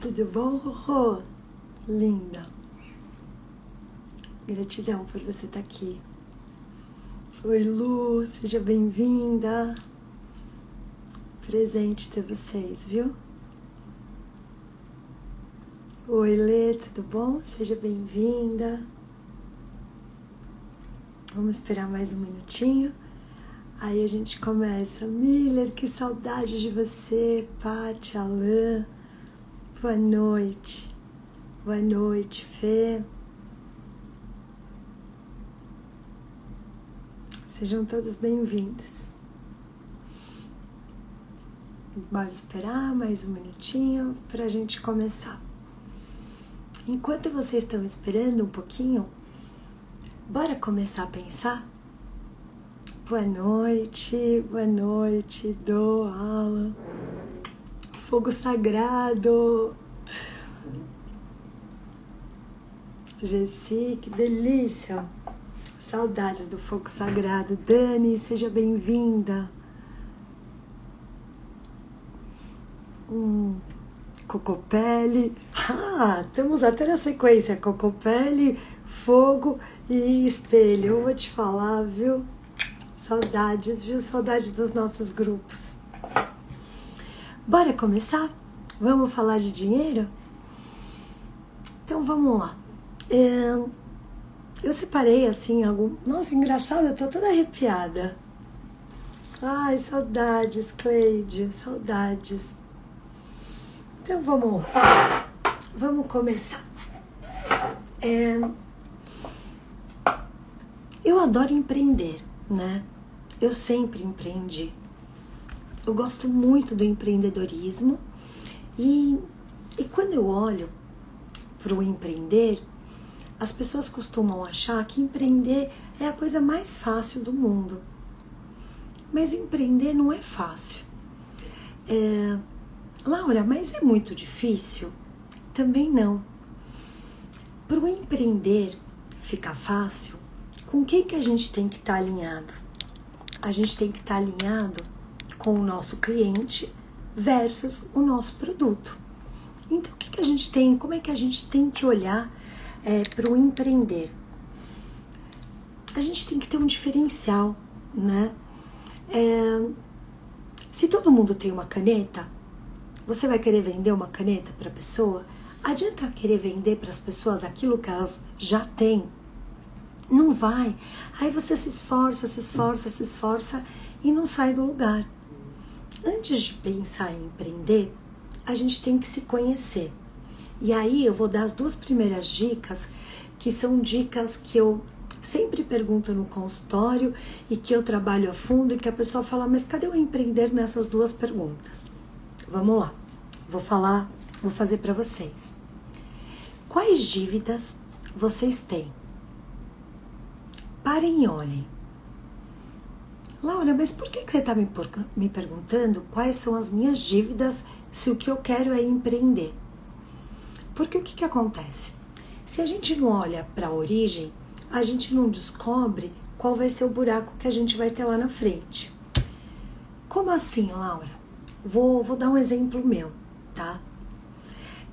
Tudo bom, Rorô? Linda. Gratidão por você estar aqui. Oi, Lu, seja bem-vinda. Presente ter vocês, viu? Oi, Lê, tudo bom? Seja bem-vinda. Vamos esperar mais um minutinho. Aí a gente começa. Miller, que saudade de você. Paty, Alain. Boa noite. Boa noite, Fê. Sejam todos bem-vindos. Bora esperar mais um minutinho para a gente começar. Enquanto vocês estão esperando um pouquinho, bora começar a pensar? Boa noite, Dô, Alan. Fogo sagrado. Jessi, que delícia. Saudades do fogo sagrado. Dani, seja bem-vinda. Cocopelli. Estamos até na sequência. Cocopelli, fogo e espelho. Eu vou te falar, viu? Saudades, viu? Saudades dos nossos grupos. Bora começar? Vamos falar de dinheiro? Então vamos lá. Eu separei assim algum... Nossa, engraçado, eu tô toda arrepiada. Ai, saudades, Cleide, saudades. Então vamos lá. Vamos começar. Eu adoro empreender, né? Eu sempre empreendi. Eu gosto muito do empreendedorismo e quando eu olho para o empreender, as pessoas costumam achar que empreender é a coisa mais fácil do mundo. Mas empreender não é fácil. Laura, mas é muito difícil? Também não. Para o empreender ficar fácil, com quem que a gente tem que estar alinhado? A gente tem que estar alinhado com o nosso cliente versus o nosso produto. Então, o que a gente tem? Como é que a gente tem que olhar para o empreender? A gente tem que ter um diferencial, né? Se todo mundo tem uma caneta, você vai querer vender uma caneta para a pessoa? Adianta querer vender para as pessoas aquilo que elas já têm? Não vai. Aí você se esforça e não sai do lugar. Antes de pensar em empreender, a gente tem que se conhecer. E aí eu vou dar as duas primeiras dicas, que são dicas que eu sempre pergunto no consultório e que eu trabalho a fundo e que a pessoa fala, mas cadê o empreender nessas duas perguntas? Vamos lá, vou fazer para vocês. Quais dívidas vocês têm? Parem e olhem. Laura, mas por que você está me perguntando quais são as minhas dívidas se o que eu quero é empreender? Porque o que acontece? Se a gente não olha para a origem, a gente não descobre qual vai ser o buraco que a gente vai ter lá na frente. Como assim, Laura? Vou dar um exemplo meu, tá?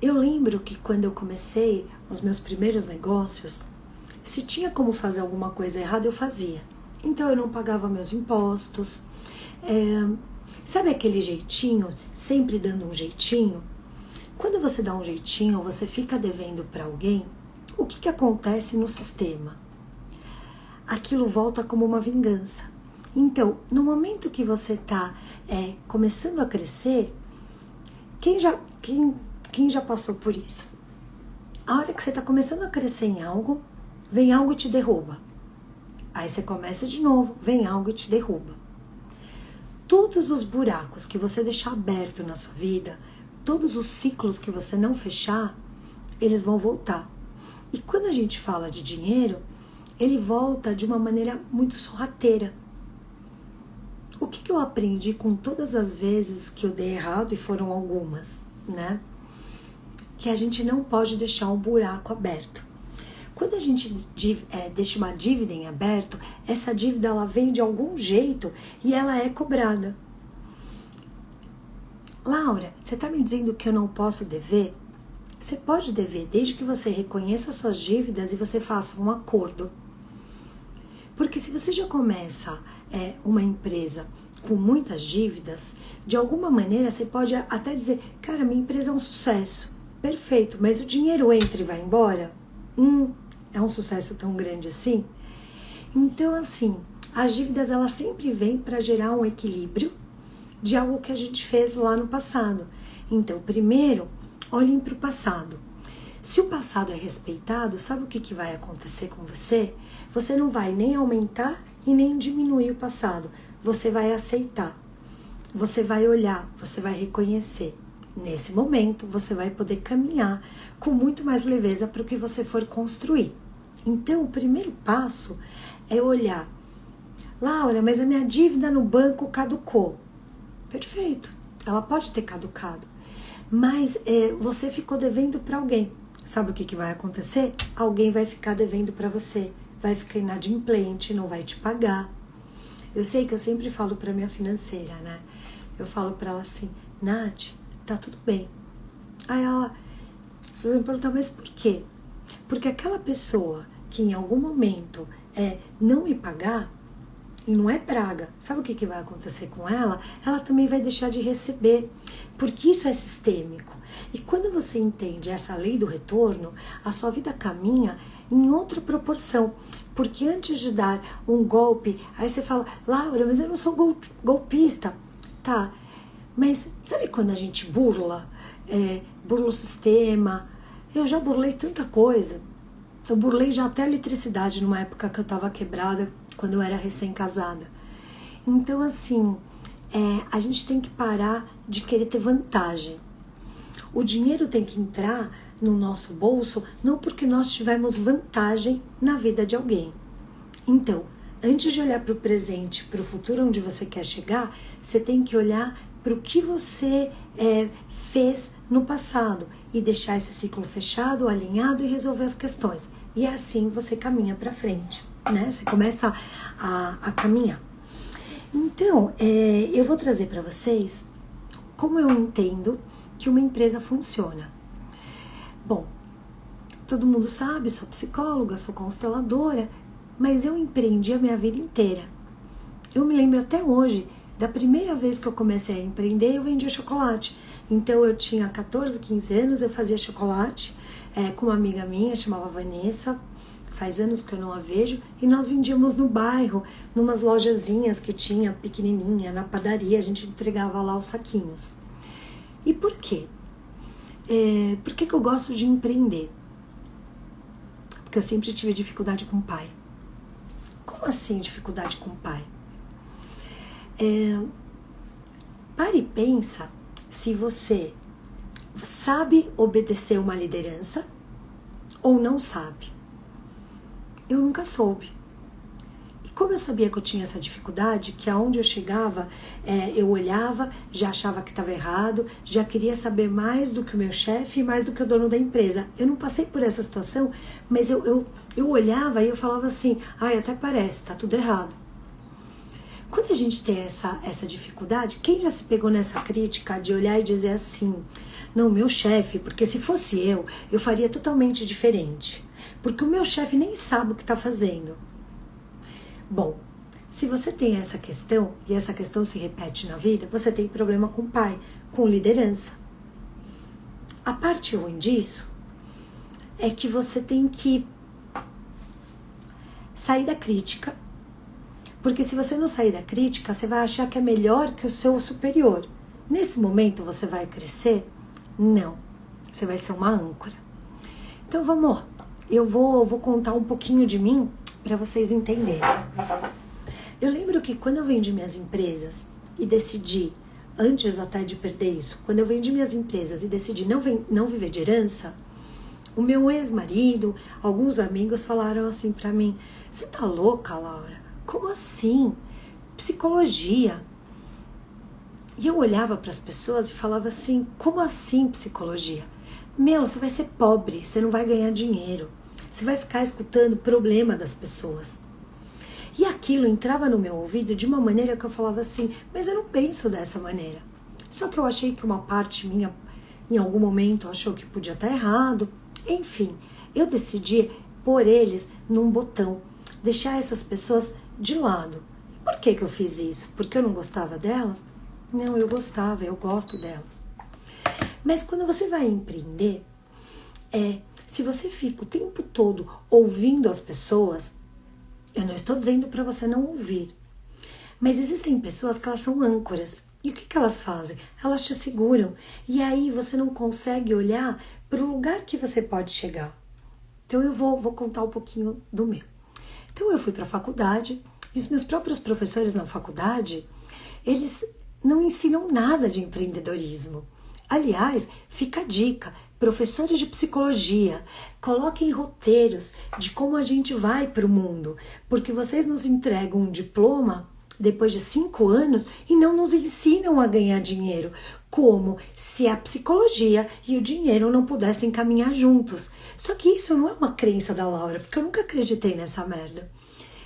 Eu lembro que quando eu comecei os meus primeiros negócios, se tinha como fazer alguma coisa errada, eu fazia. Então eu não pagava meus impostos. Sabe aquele jeitinho, sempre dando um jeitinho? Quando você dá um jeitinho, você fica devendo para alguém, o que acontece no sistema? Aquilo volta como uma vingança. Então, no momento que você está começando a crescer, quem já passou por isso? A hora que você está começando a crescer em algo, vem algo e te derruba. Aí você começa de novo, vem algo e te derruba. Todos os buracos que você deixar aberto na sua vida, todos os ciclos que você não fechar, eles vão voltar. E quando a gente fala de dinheiro, ele volta de uma maneira muito sorrateira. O que eu aprendi com todas as vezes que eu dei errado, e foram algumas, né? Que a gente não pode deixar um buraco aberto. Quando a gente deixa uma dívida em aberto, essa dívida ela vem de algum jeito e ela é cobrada. Laura, você está me dizendo que eu não posso dever? Você pode dever desde que você reconheça suas dívidas e você faça um acordo. Porque se você já começa uma empresa com muitas dívidas, de alguma maneira você pode até dizer, cara, minha empresa é um sucesso, perfeito, mas o dinheiro entra e vai embora? É um sucesso tão grande assim? Então, assim, as dívidas elas sempre vêm para gerar um equilíbrio de algo que a gente fez lá no passado. Então, primeiro, olhem para o passado. Se o passado é respeitado, sabe o que vai acontecer com você? Você não vai nem aumentar e nem diminuir o passado. Você vai aceitar, você vai olhar, você vai reconhecer. Nesse momento, você vai poder caminhar com muito mais leveza para o que você for construir. Então, o primeiro passo é olhar. Laura, mas a minha dívida no banco caducou. Perfeito, ela pode ter caducado. Mas você ficou devendo para alguém. Sabe o que vai acontecer? Alguém vai ficar devendo para você. Vai ficar inadimplente, não vai te pagar. Eu sei que eu sempre falo para minha financeira, né? Eu falo para ela assim, Nath, tá tudo bem. Aí ela, vocês vão me perguntar, mas por quê? Porque aquela pessoa que em algum momento não me pagar, e não é praga, sabe o que vai acontecer com ela? Ela também vai deixar de receber, porque isso é sistêmico. E quando você entende essa lei do retorno, a sua vida caminha em outra proporção. Porque antes de dar um golpe, aí você fala, Laura, mas eu não sou golpista. Tá, mas sabe quando a gente burla? Burla o sistema. Eu já burlei tanta coisa. Eu burlei já até a eletricidade numa época que eu tava quebrada, quando eu era recém-casada. Então, assim, a gente tem que parar de querer ter vantagem. O dinheiro tem que entrar no nosso bolso, não porque nós tivermos vantagem na vida de alguém. Então, antes de olhar para o presente, para o futuro onde você quer chegar, você tem que olhar para o que você fez no passado e deixar esse ciclo fechado, alinhado e resolver as questões. E assim você caminha para frente, né? Você começa a caminhar. Então, eu vou trazer para vocês como eu entendo que uma empresa funciona. Bom, todo mundo sabe, sou psicóloga, sou consteladora, mas eu empreendi a minha vida inteira. Eu me lembro até hoje, da primeira vez que eu comecei a empreender, eu vendia chocolate. Então eu tinha 14, 15 anos, eu fazia chocolate com uma amiga minha, chamava Vanessa, faz anos que eu não a vejo, e nós vendíamos no bairro, numas lojazinhas que tinha, pequenininha, na padaria, a gente entregava lá os saquinhos. E por quê? Por que eu gosto de empreender? Porque eu sempre tive dificuldade com o pai. Como assim dificuldade com o pai? Pare e pensa se você sabe obedecer uma liderança ou não sabe. Eu nunca soube. E como eu sabia que eu tinha essa dificuldade, que aonde eu chegava, eu olhava, já achava que estava errado, já queria saber mais do que o meu chefe e mais do que o dono da empresa. Eu não passei por essa situação, mas eu olhava e eu falava assim, até parece, tá tudo errado. Quando a gente tem essa dificuldade, quem já se pegou nessa crítica de olhar e dizer assim, não, meu chefe, porque se fosse eu faria totalmente diferente. Porque o meu chefe nem sabe o que está fazendo. Bom, se você tem essa questão, e essa questão se repete na vida, você tem problema com o pai, com liderança. A parte ruim disso é que você tem que sair da crítica, porque se você não sair da crítica, você vai achar que é melhor que o seu superior. Nesse momento você vai crescer? Não. Você vai ser uma âncora. Então vamos lá. Eu vou contar um pouquinho de mim para vocês entenderem. Eu lembro que quando eu vendi minhas empresas e decidi, antes até de perder isso, quando eu vendi minhas empresas e decidi não viver de herança, O meu ex-marido, alguns amigos falaram assim pra mim: você tá louca, Laura? Como assim? Psicologia. E eu olhava para as pessoas e falava assim: como assim psicologia? Meu, você vai ser pobre, você não vai ganhar dinheiro. Você vai ficar escutando o problema das pessoas. E aquilo entrava no meu ouvido de uma maneira que eu falava assim: mas eu não penso dessa maneira. Só que eu achei que uma parte minha, em algum momento, achou que podia estar errado. Enfim, eu decidi pôr eles num botão, deixar essas pessoas de lado. E por que eu fiz isso? Porque eu não gostava delas? Não, eu gostava, eu gosto delas. Mas quando você vai empreender, se você fica o tempo todo ouvindo as pessoas, eu não estou dizendo para você não ouvir, mas existem pessoas que elas são âncoras. E o que elas fazem? Elas te seguram. E aí você não consegue olhar para o lugar que você pode chegar. Então eu vou contar um pouquinho do meu. Então eu fui para a faculdade e os meus próprios professores na faculdade, eles não ensinam nada de empreendedorismo. Aliás, fica a dica, professores de psicologia, coloquem roteiros de como a gente vai para o mundo, porque vocês nos entregam um diploma depois de 5 anos e não nos ensinam a ganhar dinheiro, como se a psicologia e o dinheiro não pudessem caminhar juntos. Só que isso não é uma crença da Laura, porque eu nunca acreditei nessa merda.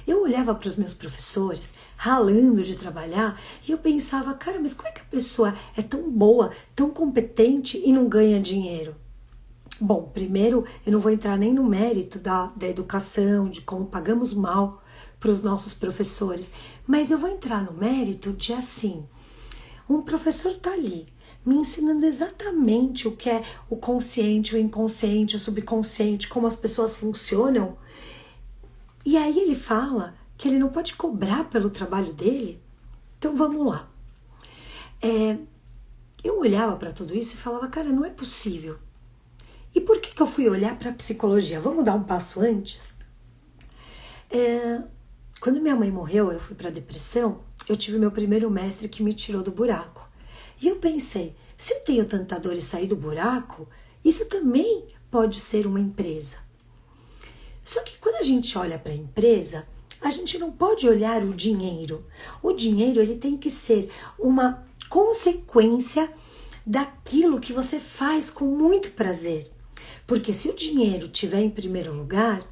Eu olhava para os meus professores, ralando de trabalhar, e eu pensava: cara, mas como é que a pessoa é tão boa, tão competente e não ganha dinheiro? Bom, primeiro, eu não vou entrar nem no mérito da educação, de como pagamos mal para os nossos professores, mas eu vou entrar no mérito de assim, um professor tá ali, me ensinando exatamente o que é o consciente, o inconsciente, o subconsciente, como as pessoas funcionam. E aí ele fala que ele não pode cobrar pelo trabalho dele. Então vamos lá. Eu olhava para tudo isso e falava: cara, não é possível. E por que eu fui olhar para a psicologia? Vamos dar um passo antes? Quando minha mãe morreu, eu fui para depressão, eu tive meu primeiro mestre que me tirou do buraco. E eu pensei: se eu tenho tanta dor e sair do buraco, isso também pode ser uma empresa. Só que quando a gente olha para a empresa, a gente não pode olhar o dinheiro. O dinheiro, ele tem que ser uma consequência daquilo que você faz com muito prazer. Porque se o dinheiro estiver em primeiro lugar,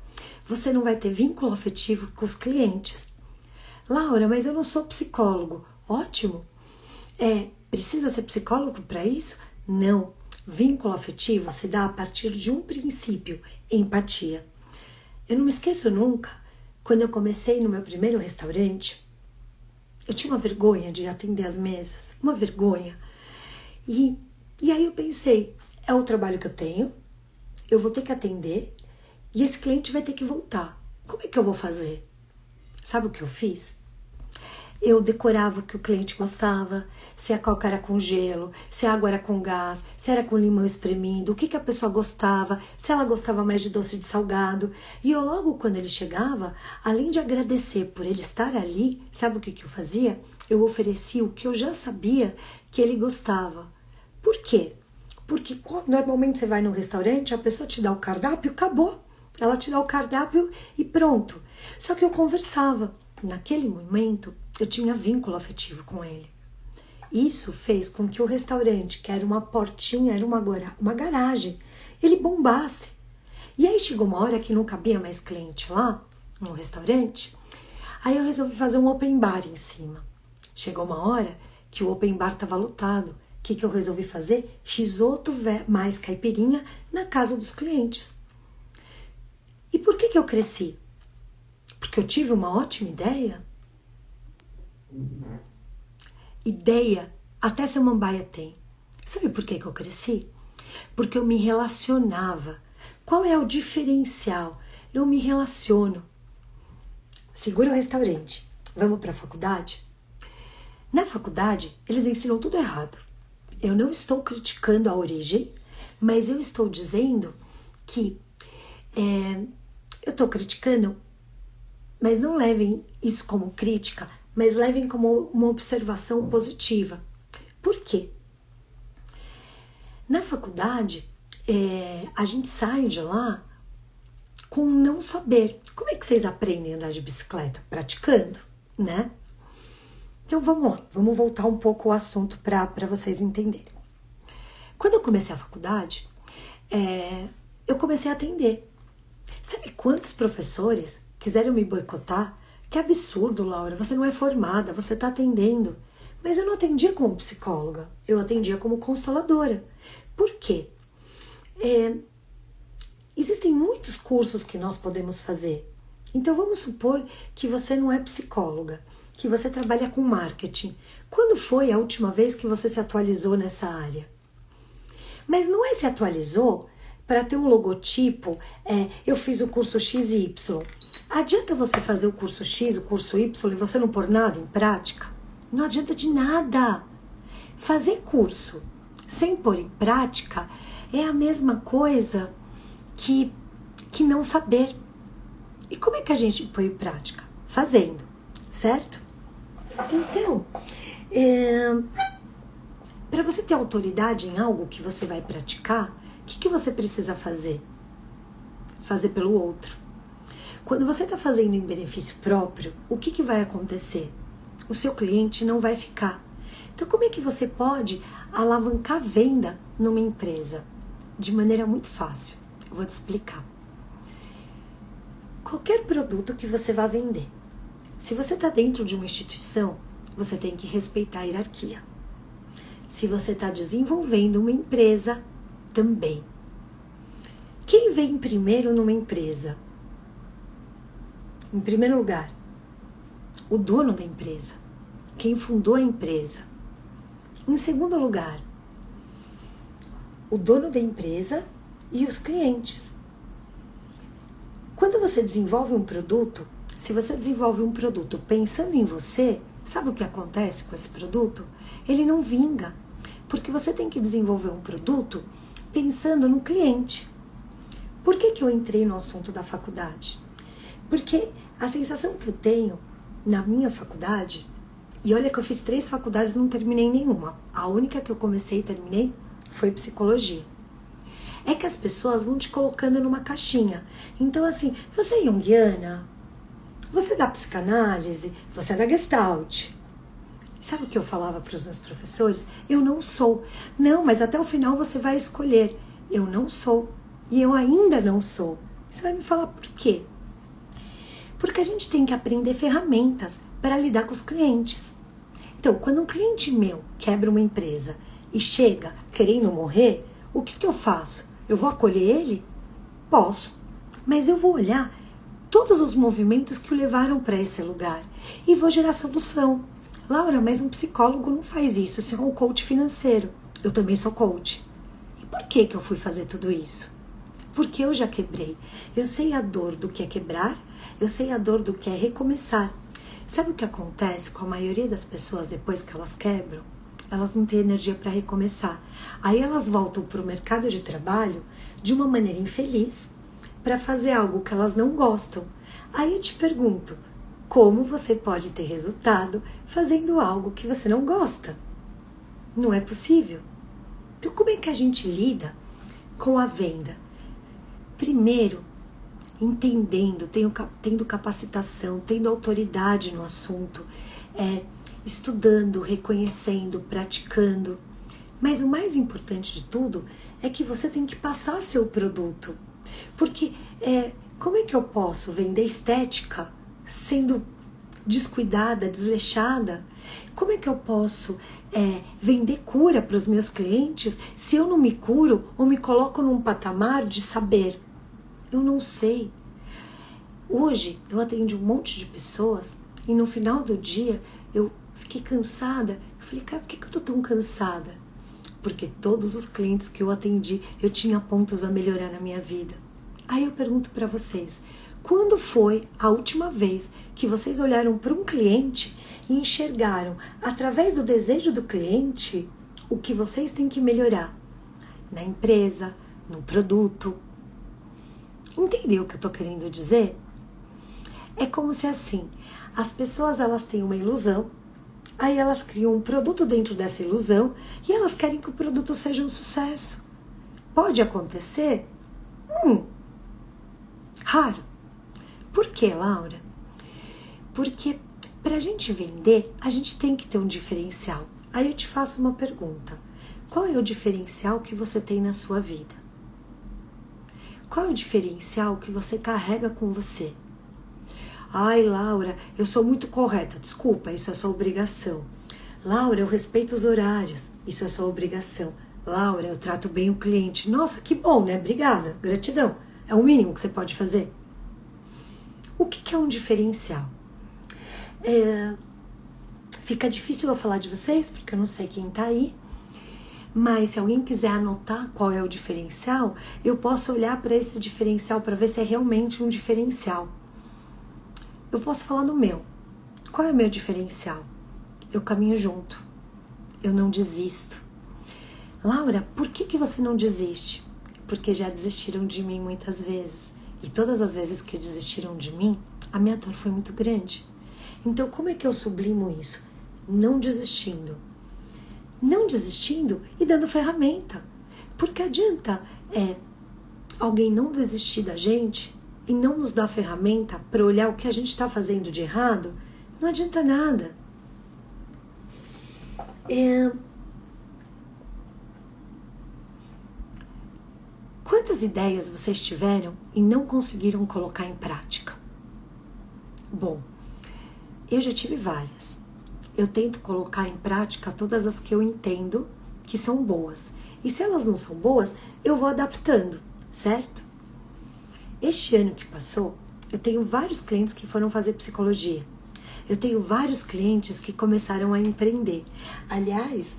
você não vai ter vínculo afetivo com os clientes. Laura, mas eu não sou psicólogo. Ótimo. Precisa ser psicólogo para isso? Não. Vínculo afetivo se dá a partir de um princípio: empatia. Eu não me esqueço nunca, quando eu comecei no meu primeiro restaurante, eu tinha uma vergonha de atender as mesas, uma vergonha. E aí eu pensei: é o trabalho que eu tenho, eu vou ter que atender e esse cliente vai ter que voltar. Como é que eu vou fazer? Sabe o que eu fiz? Eu decorava o que o cliente gostava, se a coca era com gelo, se a água era com gás, se era com limão espremido, o que a pessoa gostava, se ela gostava mais de doce de salgado. E eu logo, quando ele chegava, além de agradecer por ele estar ali, sabe o que eu fazia? Eu oferecia o que eu já sabia que ele gostava. Por quê? Porque normalmente você vai no restaurante, a pessoa te dá o cardápio, acabou. Ela te dá o cardápio e pronto. Só que eu conversava. Naquele momento, eu tinha vínculo afetivo com ele. Isso fez com que o restaurante, que era uma portinha, era uma garagem, ele bombasse. E aí chegou uma hora que não cabia mais cliente lá, no restaurante. Aí eu resolvi fazer um open bar em cima. Chegou uma hora que o open bar estava lotado. O que eu resolvi fazer? Risoto mais caipirinha na casa dos clientes. E por que eu cresci? Porque eu tive uma ótima ideia? Ideia até Samambaia tem. Sabe por que eu cresci? Porque eu me relacionava. Qual é o diferencial? Eu me relaciono. Segura o restaurante. Vamos para a faculdade? Na faculdade, eles ensinam tudo errado. Eu não estou criticando a origem, mas eu estou dizendo que eu estou criticando, mas não levem isso como crítica, mas levem como uma observação positiva. Por quê? Na faculdade, a gente sai de lá com não saber. Como é que vocês aprendem a andar de bicicleta? Praticando, né? Então vamos lá, vamos voltar um pouco ao assunto para vocês entenderem. Quando eu comecei a faculdade, eu comecei a atender. Sabe quantos professores quiseram me boicotar? Que absurdo, Laura, você não é formada, você está atendendo. Mas eu não atendia como psicóloga, eu atendia como consteladora. Por quê? Existem muitos cursos que nós podemos fazer. Então vamos supor que você não é psicóloga, que você trabalha com marketing. Quando foi a última vez que você se atualizou nessa área? Mas não se atualizou para ter um logotipo, eu fiz o curso X e Y. Adianta você fazer o curso X, o curso Y e você não pôr nada em prática? Não adianta de nada. Fazer curso sem pôr em prática é a mesma coisa que não saber. E como é que a gente põe em prática? Fazendo, certo? Então, para você ter autoridade em algo que você vai praticar, o que você precisa fazer? Fazer pelo outro. Quando você está fazendo em benefício próprio, o que vai acontecer? O seu cliente não vai ficar. Então, como é que você pode alavancar a venda numa empresa? De maneira muito fácil. Eu vou te explicar. Qualquer produto que você vá vender, se você está dentro de uma instituição, você tem que respeitar a hierarquia. Se você está desenvolvendo uma empresa, também. Quem vem primeiro numa empresa? Em primeiro lugar, o dono da empresa, quem fundou a empresa. Em segundo lugar, o dono da empresa e os clientes. Quando você desenvolve um produto, se você desenvolve um produto pensando em você, sabe o que acontece com esse produto? Ele não vinga, porque você tem que desenvolver um produto pensando no cliente. Por que eu entrei no assunto da faculdade? Porque a sensação que eu tenho na minha faculdade, e olha que eu fiz 3 faculdades e não terminei nenhuma, a única que eu comecei e terminei foi psicologia, é que as pessoas vão te colocando numa caixinha. Então assim, você é junguiana? Você é da psicanálise? Você é da Gestalt? Sabe o que eu falava para os meus professores? Eu não sou. Não, mas até o final você vai escolher. Eu não sou. E eu ainda não sou. Você vai me falar por quê? Porque a gente tem que aprender ferramentas para lidar com os clientes. Então, quando um cliente meu quebra uma empresa e chega querendo morrer, o que eu faço? Eu vou acolher ele? Posso. Mas eu vou olhar todos os movimentos que o levaram para esse lugar e vou gerar solução. Laura, mas um psicólogo não faz isso, isso é um coach financeiro. Eu também sou coach. E por que eu fui fazer tudo isso? Porque eu já quebrei. Eu sei a dor do que é quebrar, eu sei a dor do que é recomeçar. Sabe o que acontece com a maioria das pessoas depois que elas quebram? Elas não têm energia para recomeçar. Aí elas voltam para o mercado de trabalho de uma maneira infeliz para fazer algo que elas não gostam. Aí eu te pergunto, como você pode ter resultado fazendo algo que você não gosta? Não é possível. Então como é que a gente lida com a venda? Primeiro, entendendo, tendo capacitação, tendo autoridade no assunto, estudando, reconhecendo, praticando. Mas o mais importante de tudo é que você tem que passar seu produto. Porque como é que eu posso vender estética sendo descuidada, desleixada? Como é que eu posso vender cura para os meus clientes se eu não me curo ou me coloco num patamar de saber? Eu não sei. Hoje eu atendi um monte de pessoas e no final do dia eu fiquei cansada. Eu falei, cara, por que eu tô tão cansada? Porque todos os clientes que eu atendi, eu tinha pontos a melhorar na minha vida. Aí eu pergunto para vocês, quando foi a última vez que vocês olharam para um cliente e enxergaram, através do desejo do cliente, o que vocês têm que melhorar? Na empresa, no produto. Entendeu o que eu tô querendo dizer? É como se assim, as pessoas elas têm uma ilusão, aí elas criam um produto dentro dessa ilusão e elas querem que o produto seja um sucesso. Pode acontecer? Raro. Por quê, Laura? Porque para a gente vender, a gente tem que ter um diferencial. Aí eu te faço uma pergunta. Qual é o diferencial que você tem na sua vida? Qual é o diferencial que você carrega com você? Ai, Laura, eu sou muito correta. Desculpa, isso é sua obrigação. Laura, eu respeito os horários. Isso é sua obrigação. Laura, eu trato bem o cliente. Nossa, que bom, né? Obrigada, gratidão. É o mínimo que você pode fazer. O que é um diferencial? Fica difícil eu falar de vocês, porque eu não sei quem tá aí. Mas se alguém quiser anotar qual é o diferencial, eu posso olhar para esse diferencial para ver se é realmente um diferencial. Eu posso falar no meu. Qual é o meu diferencial? Eu caminho junto. Eu não desisto. Laura, por que você não desiste? Porque já desistiram de mim muitas vezes. E todas as vezes que desistiram de mim, a minha dor foi muito grande. Então, como é que eu sublimo isso? Não desistindo. Não desistindo e dando ferramenta. Porque adianta alguém não desistir da gente e não nos dar ferramenta para olhar o que a gente está fazendo de errado? Não adianta nada. Quantas ideias vocês tiveram e não conseguiram colocar em prática? Bom, eu já tive várias. Eu tento colocar em prática todas as que eu entendo que são boas. E se elas não são boas, eu vou adaptando, certo? Este ano que passou, eu tenho vários clientes que foram fazer psicologia. Eu tenho vários clientes que começaram a empreender. Aliás,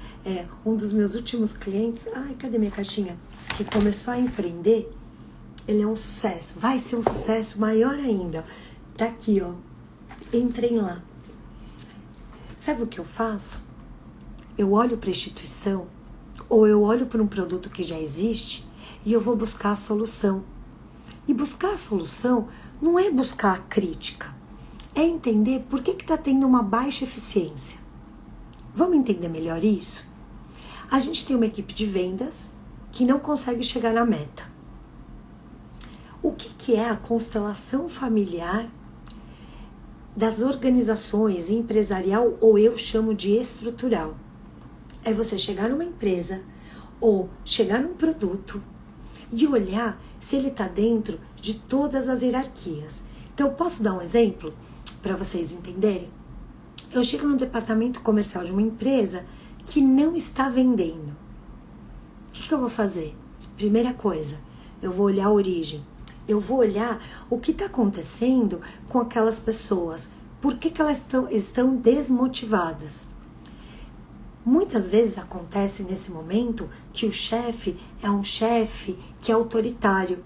um dos meus últimos clientes... Ai, cadê minha caixinha? Que começou a empreender, ele é um sucesso. Vai ser um sucesso maior ainda. Tá aqui, ó. Entrem lá. Sabe o que eu faço? Eu olho para a instituição, ou eu olho para um produto que já existe, e eu vou buscar a solução. E buscar a solução não é buscar a crítica. É entender por que está tendo uma baixa eficiência. Vamos entender melhor isso? A gente tem uma equipe de vendas que não consegue chegar na meta. O que é a constelação familiar das organizações empresarial, ou eu chamo de estrutural? É você chegar numa empresa ou chegar num produto e olhar se ele está dentro de todas as hierarquias. Então, eu posso dar um exemplo para vocês entenderem? Eu chego no departamento comercial de uma empresa que não está vendendo. O que eu vou fazer? Primeira coisa, eu vou olhar a origem. Eu vou olhar o que está acontecendo com aquelas pessoas. Por que elas estão desmotivadas? Muitas vezes acontece nesse momento que o chefe é um chefe que é autoritário,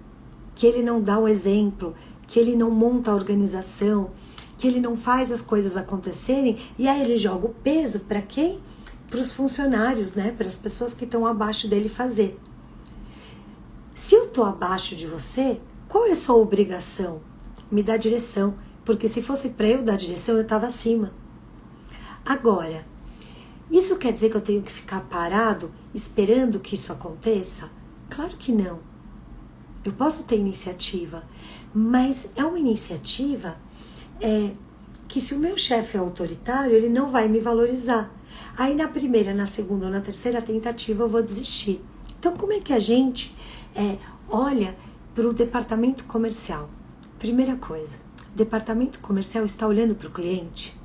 que ele não dá o exemplo, que ele não monta a organização, que ele não faz as coisas acontecerem, e aí ele joga o peso para quem? Para os funcionários, né? Para as pessoas que estão abaixo dele fazer. Se eu estou abaixo de você, qual é a sua obrigação? Me dar direção, porque se fosse para eu dar direção, eu estava acima. Agora, isso quer dizer que eu tenho que ficar parado esperando que isso aconteça? Claro que não. Eu posso ter iniciativa, mas é uma iniciativa que se o meu chefe é autoritário, ele não vai me valorizar. Aí na primeira, na segunda ou na terceira tentativa eu vou desistir. Então como é que a gente olha para o departamento comercial? Primeira coisa, o departamento comercial está olhando para o cliente?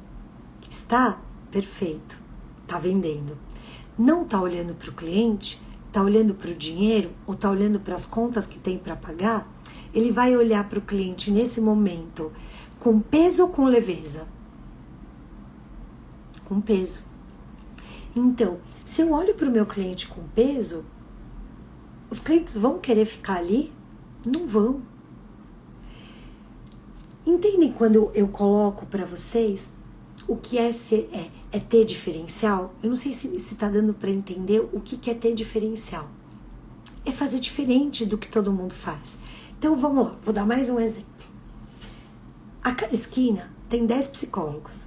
Está? Perfeito. Está vendendo. Não está olhando para o cliente? Está olhando para o dinheiro? Ou está olhando para as contas que tem para pagar? Ele vai olhar para o cliente nesse momento com peso ou com leveza? Com peso. Então, se eu olho para o meu cliente com peso, os clientes vão querer ficar ali? Não vão. Entendem quando eu coloco para vocês o que é ter diferencial? Eu não sei se está dando para entender o que é ter diferencial. É fazer diferente do que todo mundo faz. Então vamos lá, vou dar mais um exemplo. A cada esquina tem 10 psicólogos.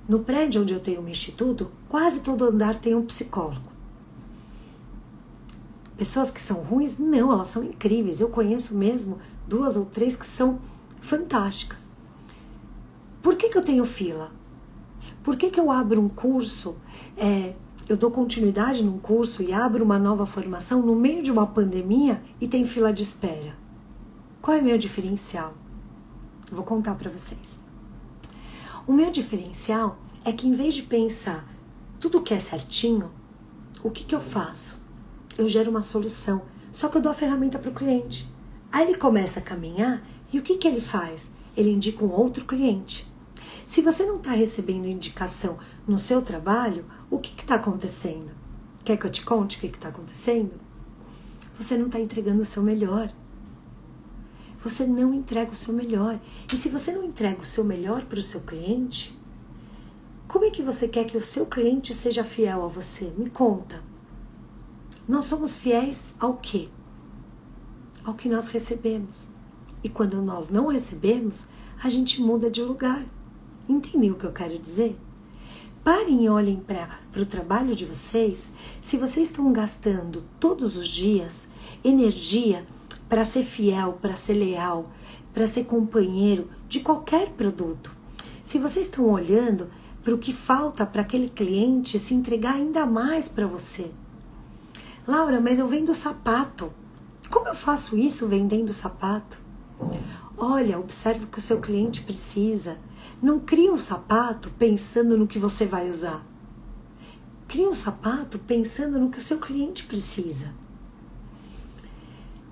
No prédio onde eu tenho um instituto, quase todo andar tem um psicólogo. pessoas que são ruins? Não, elas são incríveis. Eu conheço mesmo 2 ou 3 que são fantásticas. Por que eu tenho fila? Por que eu abro um curso, eu dou continuidade num curso e abro uma nova formação no meio de uma pandemia e tem fila de espera? Qual é o meu diferencial? Vou contar para vocês. O meu diferencial é que, em vez de pensar tudo que é certinho, o que eu faço? Eu gero uma solução, só que eu dou a ferramenta para o cliente. Aí ele começa a caminhar e o que ele faz? Ele indica um outro cliente. Se você não está recebendo indicação no seu trabalho, o que está acontecendo? Quer que eu te conte o que está acontecendo? Você não está entregando o seu melhor. Você não entrega o seu melhor. E se você não entrega o seu melhor para o seu cliente, como é que você quer que o seu cliente seja fiel a você? Me conta. Nós somos fiéis ao quê? Ao que nós recebemos. E quando nós não recebemos, a gente muda de lugar. Entendeu o que eu quero dizer? Parem e olhem para o trabalho de vocês. Se vocês estão gastando todos os dias energia para ser fiel, para ser leal, para ser companheiro de qualquer produto. Se vocês estão olhando para o que falta para aquele cliente se entregar ainda mais para você. Laura, mas eu vendo sapato. Como eu faço isso vendendo sapato? Olha, observe o que o seu cliente precisa. Não crie um sapato pensando no que você vai usar. Crie um sapato pensando no que o seu cliente precisa.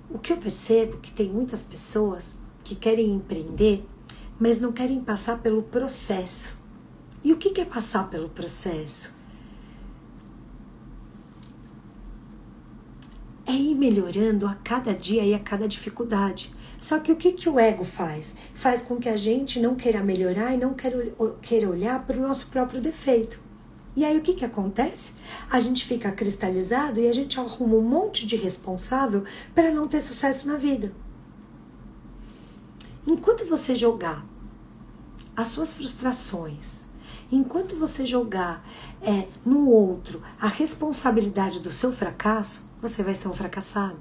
O que eu percebo é que tem muitas pessoas que querem empreender, mas não querem passar pelo processo. E o que é passar pelo processo? É ir melhorando a cada dia e a cada dificuldade. Só que o que o ego faz? Faz com que a gente não queira melhorar e não queira olhar para o nosso próprio defeito. E aí o que acontece? A gente fica cristalizado e a gente arruma um monte de responsável para não ter sucesso na vida. Enquanto você jogar as suas frustrações, enquanto você jogar no outro a responsabilidade do seu fracasso, você vai ser um fracassado.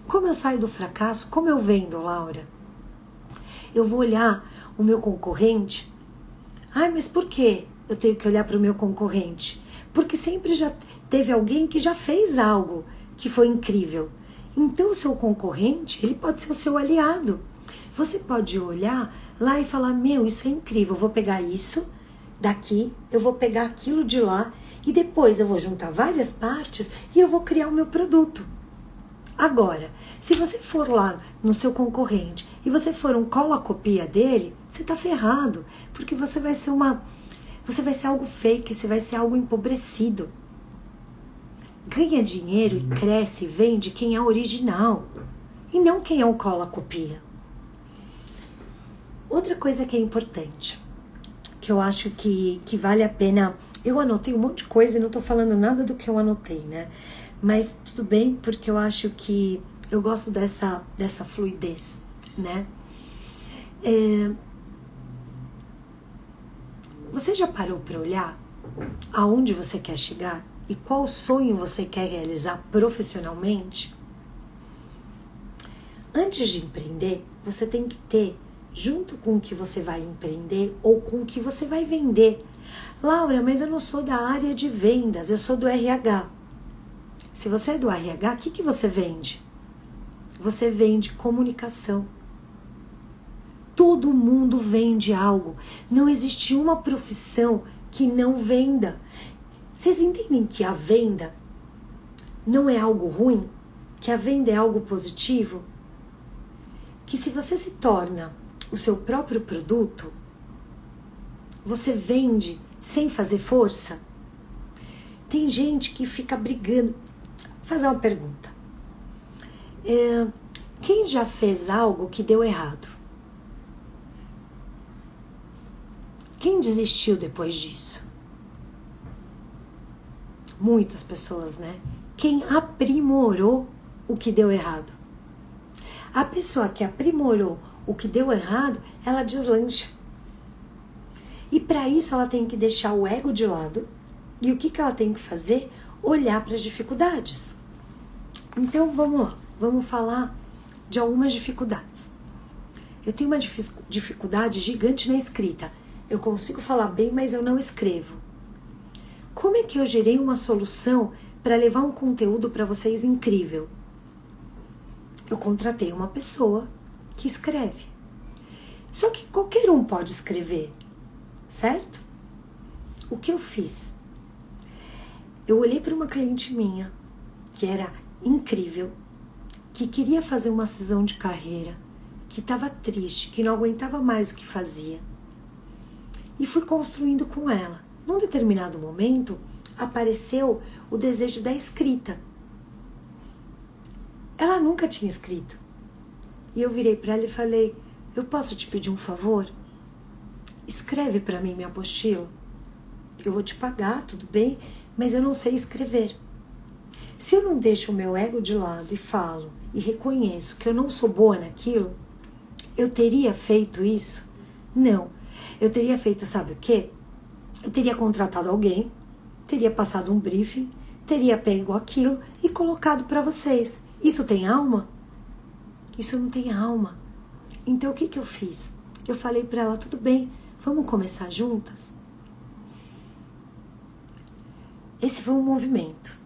Como eu saio do fracasso? Como eu vendo, Laura? Eu vou olhar o meu concorrente. Ai, mas por quê eu tenho que olhar para o meu concorrente? Porque sempre já teve alguém que já fez algo que foi incrível. Então o seu concorrente, ele pode ser o seu aliado. Você pode olhar lá e falar, meu, isso é incrível, eu vou pegar isso daqui, eu vou pegar aquilo de lá e depois eu vou juntar várias partes e eu vou criar o meu produto. Agora, se você for lá no seu concorrente e você for um cola-copia dele, você tá ferrado, porque você vai ser algo fake, você vai ser algo empobrecido. Ganha dinheiro e cresce e vende quem é original e não quem é um cola-copia. Outra coisa que é importante, que eu acho que vale a pena, eu anotei um monte de coisa e não tô falando nada do que eu anotei, né? Mas tudo bem, porque eu acho que eu gosto dessa fluidez, né? Você já parou para olhar aonde você quer chegar e qual sonho você quer realizar profissionalmente? Antes de empreender, você tem que ter, junto com o que você vai empreender ou com o que você vai vender. Laura, mas eu não sou da área de vendas, eu sou do RH. Se você é do RH, o que você vende? Você vende comunicação. Todo mundo vende algo. Não existe uma profissão que não venda. Vocês entendem que a venda não é algo ruim? Que a venda é algo positivo? Que se você se torna o seu próprio produto, você vende sem fazer força? Tem gente que fica brigando. Vou fazer uma pergunta. Quem já fez algo que deu errado? Quem desistiu depois disso? Muitas pessoas, né? Quem aprimorou o que deu errado? A pessoa que aprimorou o que deu errado, ela deslancha. E para isso ela tem que deixar o ego de lado. E o que ela tem que fazer? Olhar para as dificuldades. Então vamos lá, vamos falar de algumas dificuldades. Eu tenho uma dificuldade gigante na escrita. Eu consigo falar bem, mas eu não escrevo. Como é que eu gerei uma solução para levar um conteúdo para vocês incrível? Eu contratei uma pessoa que escreve. Só que qualquer um pode escrever, certo? O que eu fiz? Eu olhei para uma cliente minha, que era incrível, que queria fazer uma cisão de carreira, que estava triste, que não aguentava mais o que fazia. E fui construindo com ela. Num determinado momento, apareceu o desejo da escrita. Ela nunca tinha escrito. E eu virei para ela e falei, eu posso te pedir um favor? Escreve para mim minha apostila. Eu vou te pagar, tudo bem, mas eu não sei escrever. Se eu não deixo o meu ego de lado e falo e reconheço que eu não sou boa naquilo, eu teria feito isso? Não. Eu teria feito, sabe o quê? Eu teria contratado alguém, teria passado um briefing, teria pego aquilo e colocado para vocês. Isso tem alma? Isso não tem alma. Então o que eu fiz? Eu falei para ela, tudo bem, vamos começar juntas? Esse foi um movimento.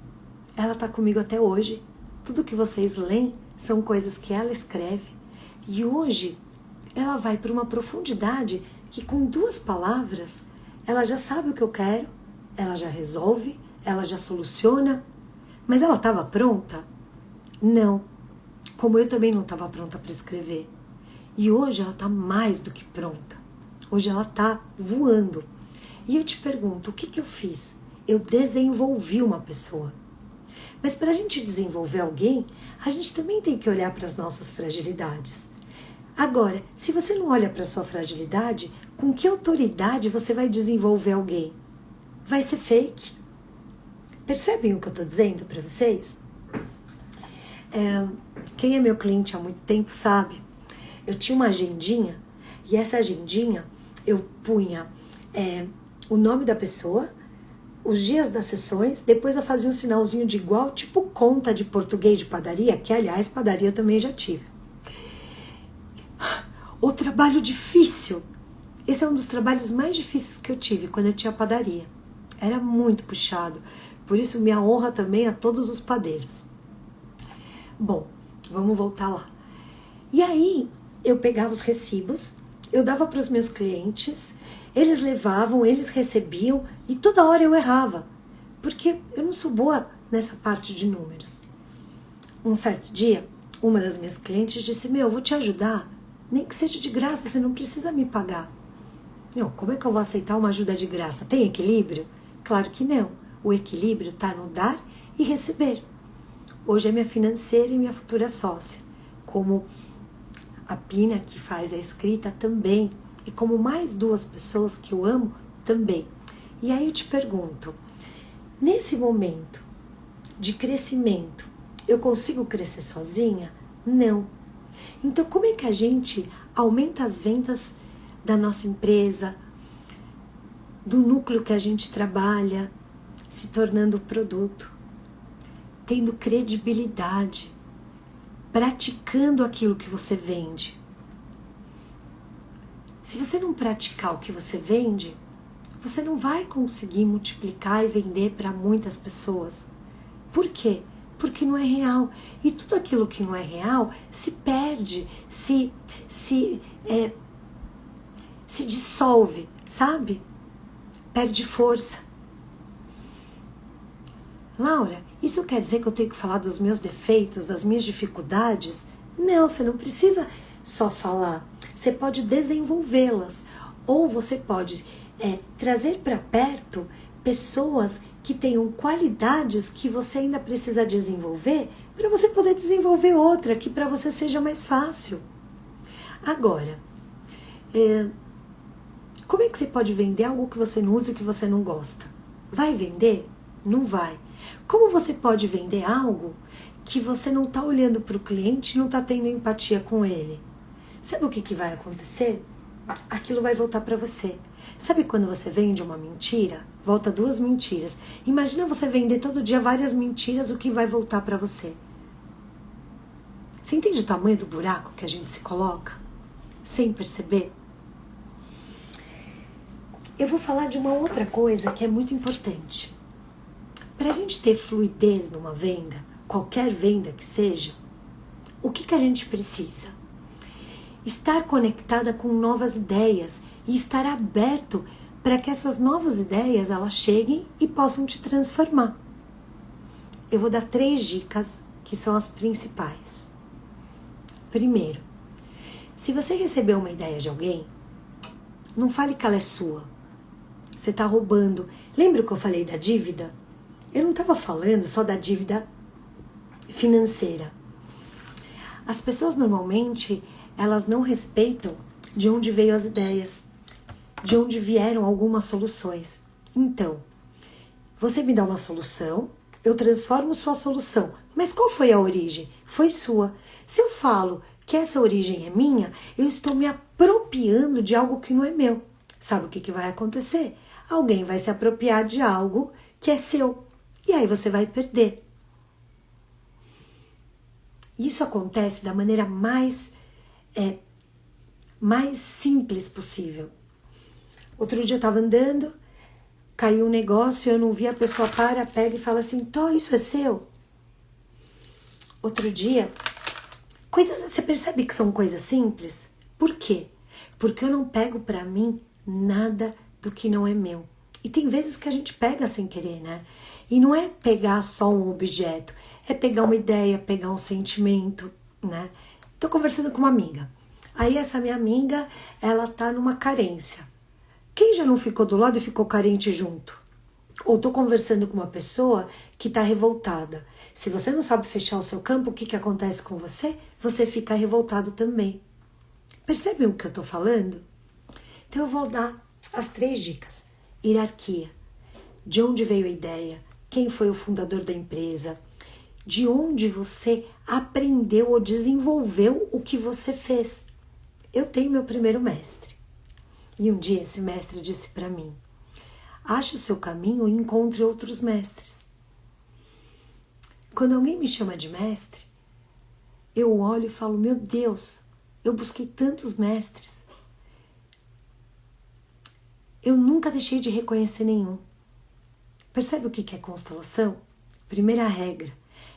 Ela está comigo até hoje. Tudo que vocês leem são coisas que ela escreve. E hoje ela vai para uma profundidade que com 2 palavras ela já sabe o que eu quero, ela já resolve, ela já soluciona. Mas ela estava pronta? Não. Como eu também não estava pronta para escrever. E hoje ela está mais do que pronta. Hoje ela está voando. E eu te pergunto, o que eu fiz? Eu desenvolvi uma pessoa. Mas para a gente desenvolver alguém, a gente também tem que olhar para as nossas fragilidades. Agora, se você não olha para a sua fragilidade, com que autoridade você vai desenvolver alguém? Vai ser fake. Percebem o que eu estou dizendo para vocês? Quem é meu cliente há muito tempo sabe. Eu tinha uma agendinha e essa agendinha eu punha o nome da pessoa, os dias das sessões, depois eu fazia um sinalzinho de igual, tipo conta de português de padaria, que aliás, padaria eu também já tive. O trabalho difícil. Esse é um dos trabalhos mais difíceis que eu tive quando eu tinha padaria. Era muito puxado. Por isso, minha honra também a todos os padeiros. Bom, vamos voltar lá. E aí, eu pegava os recibos, eu dava para os meus clientes, eles levavam, eles recebiam e toda hora eu errava. Porque eu não sou boa nessa parte de números. Um certo dia, uma das minhas clientes disse, eu vou te ajudar. Nem que seja de graça, você não precisa me pagar. Não, como é que eu vou aceitar uma ajuda de graça? Tem equilíbrio? Claro que não. O equilíbrio está no dar e receber. Hoje é minha financeira e minha futura sócia. Como a Pina, que faz a escrita, também. E como mais 2 pessoas que eu amo, também. E aí eu te pergunto, nesse momento de crescimento, eu consigo crescer sozinha? Não. Então, como é que a gente aumenta as vendas da nossa empresa, do núcleo que a gente trabalha, se tornando produto, tendo credibilidade, praticando aquilo que você vende? Se você não praticar o que você vende, você não vai conseguir multiplicar e vender para muitas pessoas. Por quê? Porque não é real. E tudo aquilo que não é real se perde, se dissolve, sabe? Perde força. Laura, isso quer dizer que eu tenho que falar dos meus defeitos, das minhas dificuldades? Não, você não precisa só falar. Você pode desenvolvê-las. Ou você pode trazer para perto pessoas que tenham qualidades que você ainda precisa desenvolver para você poder desenvolver outra que para você seja mais fácil. Agora, como é que você pode vender algo que você não usa e que você não gosta? Vai vender? Não vai. Como você pode vender algo que você não está olhando para o cliente e não está tendo empatia com ele? Sabe o que vai acontecer? Aquilo vai voltar para você. Sabe quando você vende uma mentira? Volta 2 mentiras. Imagina você vender todo dia várias mentiras, o que vai voltar para você? Você entende o tamanho do buraco que a gente se coloca sem perceber? Eu vou falar de uma outra coisa que é muito importante. Para a gente ter fluidez numa venda, qualquer venda que seja, o que a gente precisa? Estar conectada com novas ideias e estar aberto para que essas novas ideias elas cheguem e possam te transformar. Eu vou dar 3 dicas que são as principais. Primeiro, se você recebeu uma ideia de alguém, não fale que ela é sua. Você está roubando. Lembra que eu falei da dívida? Eu não estava falando só da dívida financeira. As pessoas normalmente, elas não respeitam de onde veio as ideias, de onde vieram algumas soluções. Então, você me dá uma solução, eu transformo sua solução. Mas qual foi a origem? Foi sua. Se eu falo que essa origem é minha, eu estou me apropriando de algo que não é meu. Sabe o que vai acontecer? Alguém vai se apropriar de algo que é seu. E aí você vai perder. Isso acontece da maneira mais simples possível. Outro dia eu estava andando, caiu um negócio, eu não vi, a pessoa pega e fala assim, Tó, isso é seu? Outro dia, você percebe que são coisas simples? Por quê? Porque eu não pego pra mim nada do que não é meu. E tem vezes que a gente pega sem querer, né? E não é pegar só um objeto, é pegar uma ideia, pegar um sentimento, né? Tô conversando com uma amiga. Aí essa minha amiga, ela tá numa carência. Quem já não ficou do lado e ficou carente junto? Ou tô conversando com uma pessoa que tá revoltada. Se você não sabe fechar o seu campo, o que acontece com você? Você fica revoltado também. Percebem o que eu tô falando? Então eu vou dar as 3 dicas. Hierarquia. De onde veio a ideia? Quem foi o fundador da empresa? De onde você aprendeu ou desenvolveu o que você fez? Eu tenho meu primeiro mestre. E um dia esse mestre disse para mim, ache o seu caminho e encontre outros mestres. Quando alguém me chama de mestre, eu olho e falo, meu Deus, eu busquei tantos mestres. Eu nunca deixei de reconhecer nenhum. Percebe o que é constelação? Primeira regra,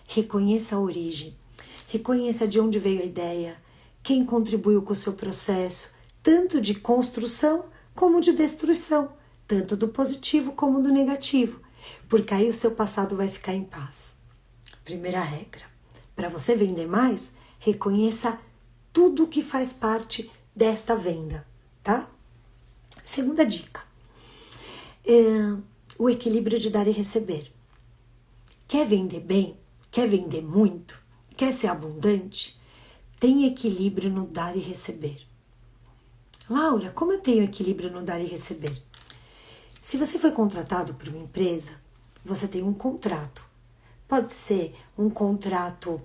reconheça a origem. Reconheça de onde veio a ideia, quem contribuiu com o seu processo, tanto de construção como de destruição, tanto do positivo como do negativo, porque aí o seu passado vai ficar em paz. Primeira regra, para você vender mais, reconheça tudo que faz parte desta venda, tá? Segunda dica, o equilíbrio de dar e receber. Quer vender bem? Quer vender muito? Quer ser abundante? Tem equilíbrio no dar e receber. Laura, como eu tenho equilíbrio no dar e receber? Se você foi contratado por uma empresa, você tem um contrato. Pode ser um contrato,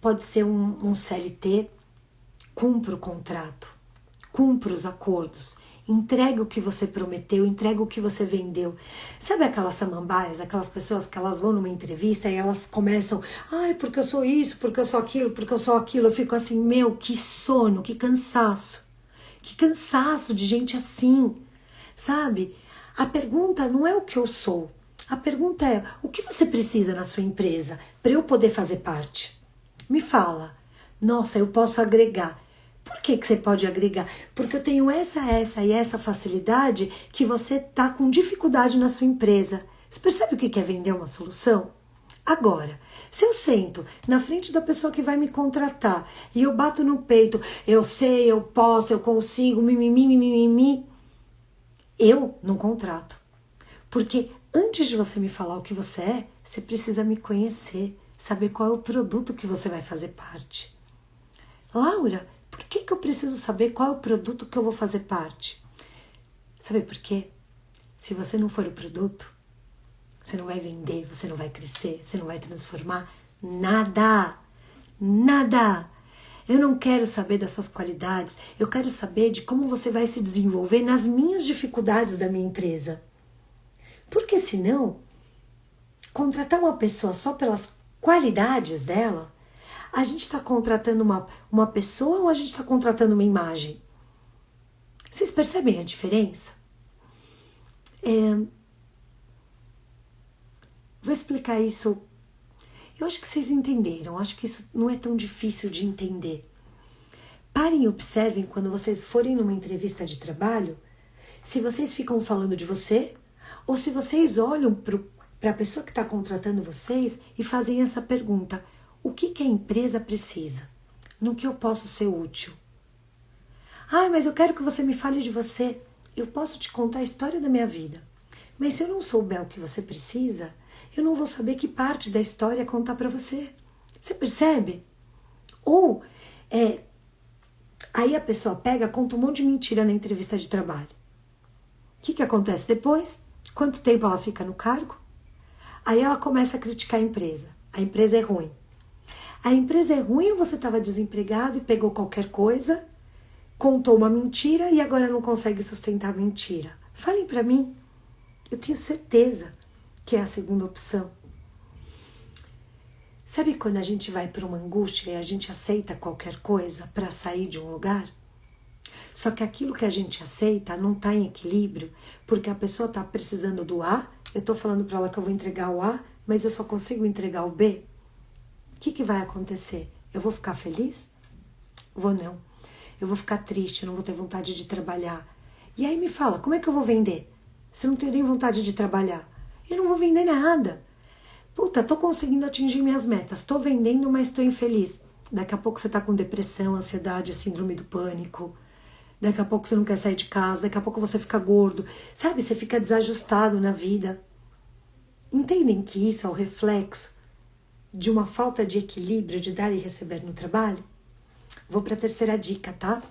pode ser um CLT, cumpra o contrato, cumpra os acordos, entrega o que você prometeu, entrega o que você vendeu. Sabe aquelas samambaias, aquelas pessoas que elas vão numa entrevista e elas começam, ai, porque eu sou isso, porque eu sou aquilo, porque eu sou aquilo. Eu fico assim, meu, que sono, que cansaço de gente assim, sabe? A pergunta não é o que eu sou, a pergunta é, o que você precisa na sua empresa para eu poder fazer parte? Me fala, nossa, eu posso agregar. Por que você pode agregar? Porque eu tenho essa e essa facilidade que você tá com dificuldade na sua empresa. Você percebe o que é vender uma solução? Agora, se eu sento na frente da pessoa que vai me contratar e eu bato no peito, eu sei, eu posso, eu consigo, mimimi, eu não contrato. Porque antes de você me falar o que você é, você precisa me conhecer, saber qual é o produto que você vai fazer parte. Laura, por que eu preciso saber qual é o produto que eu vou fazer parte? Sabe por quê? Se você não for o produto, você não vai vender, você não vai crescer, você não vai transformar nada. Nada. Eu não quero saber das suas qualidades, eu quero saber de como você vai se desenvolver nas minhas dificuldades da minha empresa. Porque senão, contratar uma pessoa só pelas qualidades dela, A gente está contratando uma pessoa ou a gente está contratando uma imagem? Vocês percebem a diferença? Vou explicar isso. Eu acho que vocês entenderam. Acho que isso não é tão difícil de entender. Parem e observem quando vocês forem numa entrevista de trabalho, se vocês ficam falando de você ou se vocês olham para a pessoa que está contratando vocês e fazem essa pergunta: o que a empresa precisa? No que eu posso ser útil? Ah, mas eu quero que você me fale de você. Eu posso te contar a história da minha vida. Mas se eu não souber o que você precisa, eu não vou saber que parte da história contar para você. Você percebe? Ou, aí a pessoa pega, conta um monte de mentira na entrevista de trabalho. O que acontece depois? Quanto tempo ela fica no cargo? Aí ela começa a criticar a empresa. A empresa é ruim. A empresa é ruim ou você estava desempregado e pegou qualquer coisa, contou uma mentira e agora não consegue sustentar a mentira? Falem para mim. Eu tenho certeza que é a segunda opção. Sabe quando a gente vai para uma angústia e a gente aceita qualquer coisa para sair de um lugar? Só que aquilo que a gente aceita não está em equilíbrio, porque a pessoa está precisando do A, eu estou falando para ela que eu vou entregar o A, mas eu só consigo entregar o B. O que vai acontecer? Eu vou ficar feliz? Vou não. Eu vou ficar triste, eu não vou ter vontade de trabalhar. E aí me fala, como é que eu vou vender? Se eu não tenho nem vontade de trabalhar? Eu não vou vender nada. Puta, tô conseguindo atingir minhas metas, tô vendendo, mas tô infeliz. Daqui a pouco você tá com depressão, ansiedade, síndrome do pânico. Daqui a pouco você não quer sair de casa, daqui a pouco você fica gordo. Sabe, você fica desajustado na vida. Entendem que isso é o reflexo de uma falta de equilíbrio de dar e receber no trabalho? Vou para a terceira dica, tá?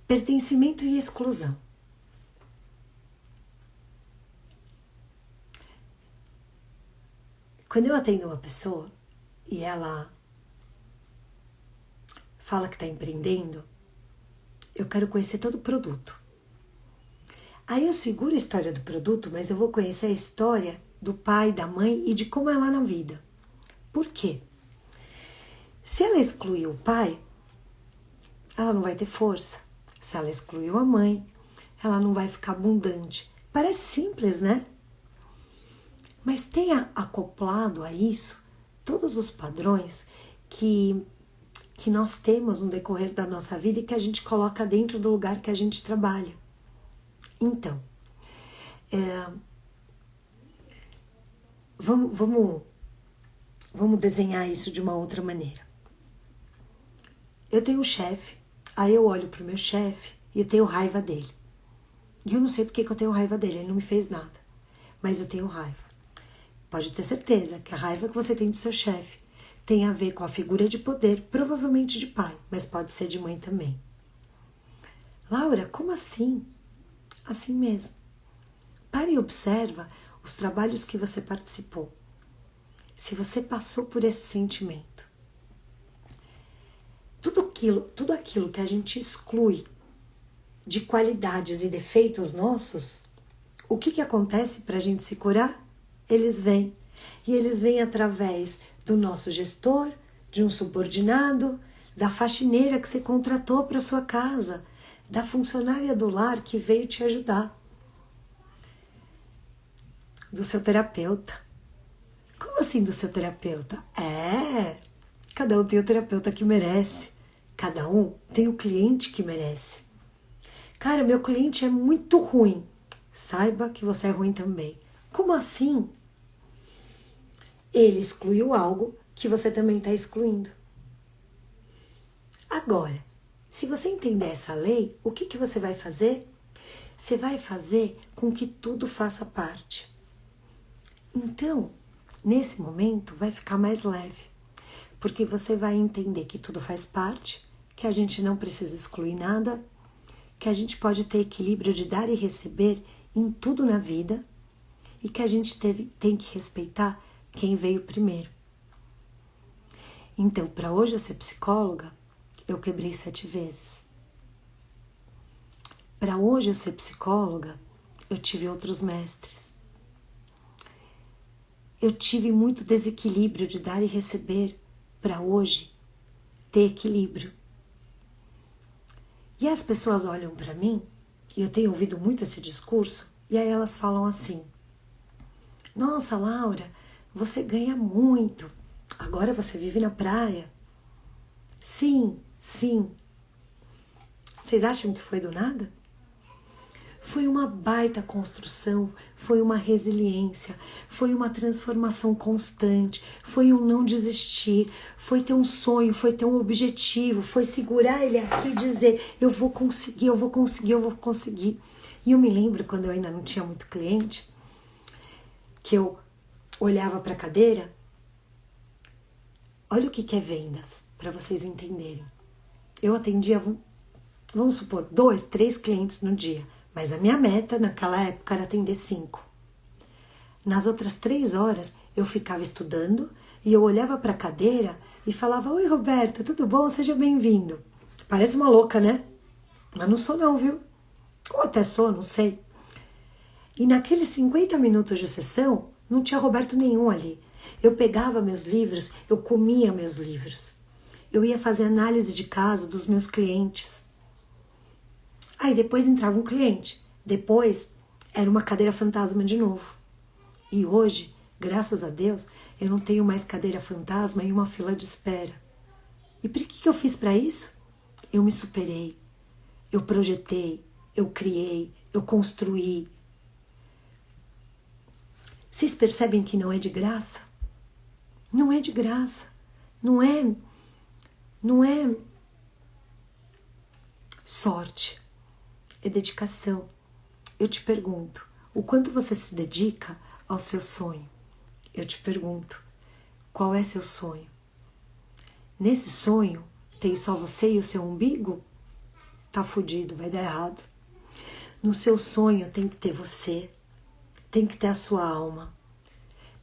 Pertencimento e exclusão. Quando eu atendo uma pessoa e ela fala que está empreendendo, eu quero conhecer todo o produto. Aí eu seguro a história do produto, mas eu vou conhecer a história do pai, da mãe e de como é lá na vida. Por quê? Se ela excluiu o pai, ela não vai ter força. Se ela excluiu a mãe, ela não vai ficar abundante. Parece simples, né? Mas tenha acoplado a isso todos os padrões que nós temos no decorrer da nossa vida e que a gente coloca dentro do lugar que a gente trabalha. Então, vamos desenhar isso de uma outra maneira. Eu tenho um chefe, aí eu olho pro meu chefe e eu tenho raiva dele. E eu não sei por que eu tenho raiva dele, ele não me fez nada, mas eu tenho raiva. Pode ter certeza que a raiva que você tem do seu chefe tem a ver com a figura de poder, provavelmente de pai, mas pode ser de mãe também. Laura, como assim? Assim mesmo. Pare e observa os trabalhos que você participou. Se você passou por esse sentimento. Tudo aquilo que a gente exclui de qualidades e defeitos nossos, o que acontece para a gente se curar? Eles vêm. E eles vêm através do nosso gestor, de um subordinado, da faxineira que você contratou para sua casa, da funcionária do lar que veio te ajudar, do seu terapeuta. Como assim do seu terapeuta? Cada um tem o terapeuta que merece. Cada um tem o cliente que merece. Cara, meu cliente é muito ruim. Saiba que você é ruim também. Como assim? Ele excluiu algo que você também está excluindo. Agora, se você entender essa lei, o que você vai fazer? Você vai fazer com que tudo faça parte. Então, nesse momento, vai ficar mais leve. Porque você vai entender que tudo faz parte, que a gente não precisa excluir nada, que a gente pode ter equilíbrio de dar e receber em tudo na vida e que a gente tem que respeitar quem veio primeiro. Então, para hoje eu ser psicóloga, eu quebrei 7 vezes. Para hoje eu ser psicóloga, eu tive outros mestres. Eu tive muito desequilíbrio de dar e receber para hoje ter equilíbrio. E as pessoas olham para mim, e eu tenho ouvido muito esse discurso, e aí elas falam assim: nossa, Laura, você ganha muito, agora você vive na praia. Sim, sim. Vocês acham que foi do nada? Foi uma baita construção, foi uma resiliência, foi uma transformação constante, foi um não desistir, foi ter um sonho, foi ter um objetivo, foi segurar ele aqui e dizer: eu vou conseguir, eu vou conseguir, eu vou conseguir. E eu me lembro quando eu ainda não tinha muito cliente, que eu olhava para a cadeira. Olha o que é vendas, para vocês entenderem. Eu atendia, vamos supor, 2, 3 clientes no dia. Mas a minha meta naquela época era atender 5. Nas outras 3 horas eu ficava estudando e eu olhava para a cadeira e falava: oi, Roberta, tudo bom? Seja bem-vindo. Parece uma louca, né? Mas não sou não, viu? Ou até sou, não sei. E naqueles 50 minutos de sessão não tinha Roberto nenhum ali. Eu pegava meus livros, eu comia meus livros. Eu ia fazer análise de caso dos meus clientes. Aí depois entrava um cliente, depois era uma cadeira fantasma de novo. E hoje, graças a Deus, eu não tenho mais cadeira fantasma e uma fila de espera. E por que eu fiz para isso? Eu me superei, eu projetei, eu criei, eu construí. Vocês percebem que não é de graça? Não é de graça, não é sorte. É dedicação. Eu te pergunto, o quanto você se dedica ao seu sonho? Eu te pergunto, qual é seu sonho? Nesse sonho, tem só você e o seu umbigo? Tá fudido, vai dar errado. No seu sonho tem que ter você, tem que ter a sua alma,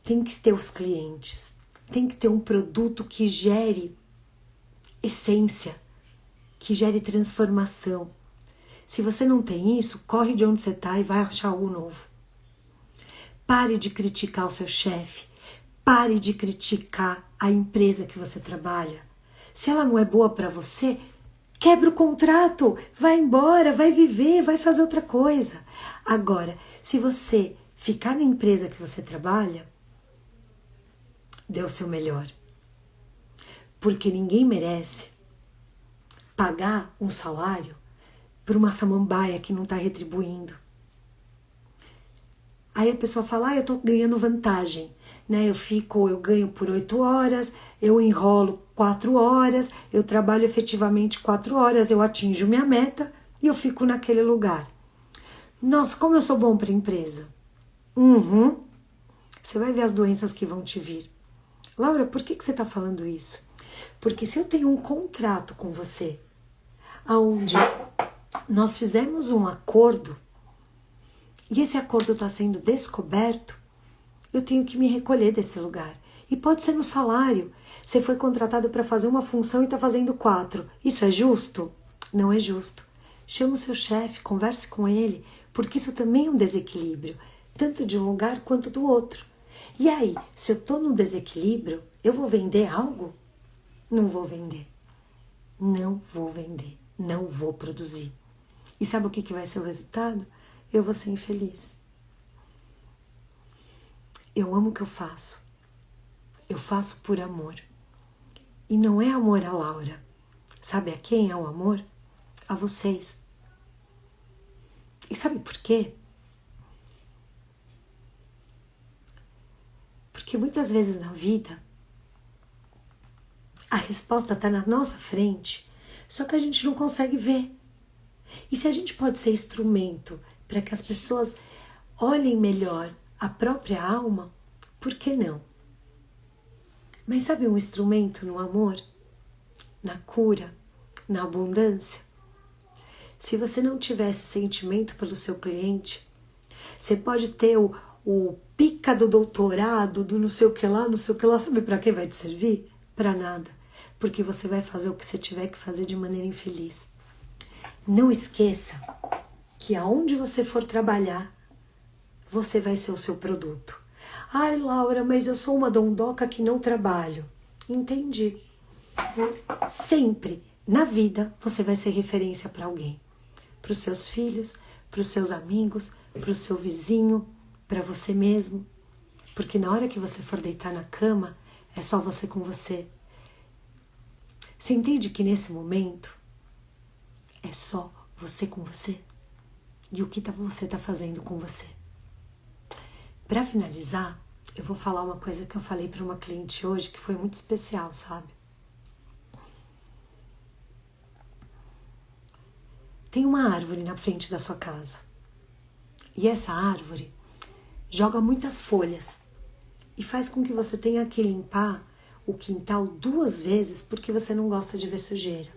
tem que ter os clientes, tem que ter um produto que gere essência, que gere transformação. Se você não tem isso, corre de onde você está e vai achar algo novo. Pare de criticar o seu chefe. Pare de criticar a empresa que você trabalha. Se ela não é boa para você, quebra o contrato, vai embora, vai viver, vai fazer outra coisa. Agora, se você ficar na empresa que você trabalha, dê o seu melhor. Porque ninguém merece pagar um salário por uma samambaia que não está retribuindo. Aí a pessoa fala: eu estou ganhando vantagem, né? Eu ganho por 8 horas, eu enrolo 4 horas, eu trabalho efetivamente 4 horas, eu atinjo minha meta e eu fico naquele lugar. Nossa, como eu sou bom para a empresa. Você vai ver as doenças que vão te vir. Laura, por que você está falando isso? Porque se eu tenho um contrato com você, onde nós fizemos um acordo e esse acordo está sendo descoberto, eu tenho que me recolher desse lugar. E pode ser no salário. Você foi contratado para fazer uma função e está fazendo 4. Isso é justo? Não é justo. Chama o seu chefe, converse com ele, porque isso também é um desequilíbrio, tanto de um lugar quanto do outro. E aí, se eu estou no desequilíbrio, eu vou vender algo? Não vou vender. Não vou vender. Não vou produzir. E sabe o que vai ser o resultado? Eu vou ser infeliz. Eu amo o que eu faço. Eu faço por amor. E não é amor a Laura. Sabe a quem é o amor? A vocês. E sabe por quê? Porque muitas vezes na vida, a resposta está na nossa frente, só que a gente não consegue ver. E se a gente pode ser instrumento para que as pessoas olhem melhor a própria alma, por que não? Mas sabe um instrumento no amor, na cura, na abundância? Se você não tiver esse sentimento pelo seu cliente, você pode ter o pica do doutorado, do não sei o que lá, sabe para que vai te servir? Para nada, porque você vai fazer o que você tiver que fazer de maneira infeliz. Não esqueça que aonde você for trabalhar, você vai ser o seu produto. Ai, Laura, mas eu sou uma dondoca que não trabalho. Entendi. Sempre na vida você vai ser referência para alguém. Para os seus filhos, para os seus amigos, para o seu vizinho, para você mesmo. Porque na hora que você for deitar na cama, é só você com você. Você entende que nesse momento é só você com você? E o que você está fazendo com você? Para finalizar, eu vou falar uma coisa que eu falei para uma cliente hoje que foi muito especial, sabe? Tem uma árvore na frente da sua casa. E essa árvore joga muitas folhas e faz com que você tenha que limpar o quintal 2 vezes porque você não gosta de ver sujeira.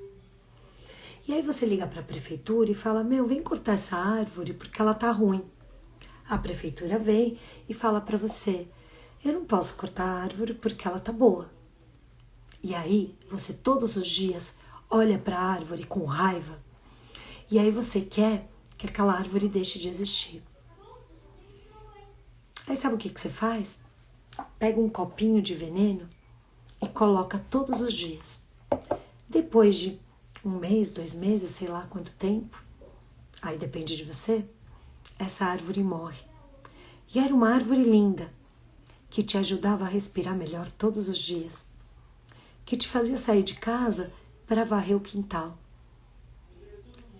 E aí você liga para a prefeitura e fala, vem cortar essa árvore porque ela tá ruim. A prefeitura vem e fala para você, eu não posso cortar a árvore porque ela tá boa. E aí você todos os dias olha para a árvore com raiva e aí você quer que aquela árvore deixe de existir. Aí sabe o que você faz? Pega um copinho de veneno e coloca todos os dias. Depois de 1 mês, 2 meses, sei lá quanto tempo, aí depende de você, essa árvore morre. E era uma árvore linda, que te ajudava a respirar melhor todos os dias, que te fazia sair de casa para varrer o quintal.